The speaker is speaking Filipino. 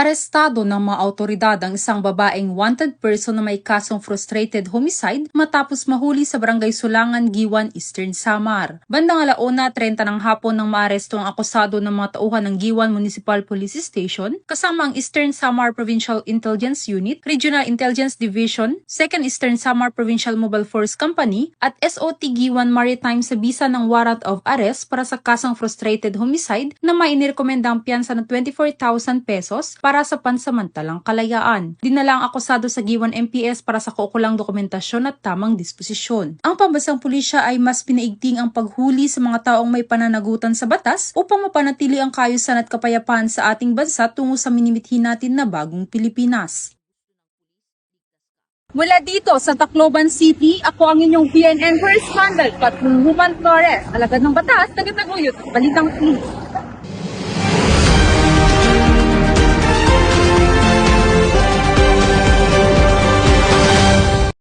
Arestado ng mga autoridad ang isang babaeng wanted person na may kasong frustrated homicide matapos mahuli sa Barangay Sulangan, Giwan, Eastern Samar. Bandang 1:30 ng hapon nang maaresto ang akusado ng mga tauhan ng Giwan Municipal Police Station kasama ang Eastern Samar Provincial Intelligence Unit, Regional Intelligence Division, 2nd Eastern Samar Provincial Mobile Force Company at SOT Giwan Maritime sa bisa ng warrant of arrest para sa kasong frustrated homicide na may inirekomendang piyansa ng 24,000 pesos para sa pansamantalang kalayaan. Dinala ang akusado sa Giwan MPS para sa kaukulang dokumentasyon at tamang disposisyon. Ang pambansang pulisya ay mas pinaigting ang paghuli sa mga taong may pananagutan sa batas upang mapanatili ang kaayusan at kapayapaan sa ating bansa tungo sa minimithi natin na bagong Pilipinas. Mula dito sa Tacloban City, ako ang inyong BNN correspondent, Patrol Human Flores, alagad ng batas, tagataguyod, balitang please.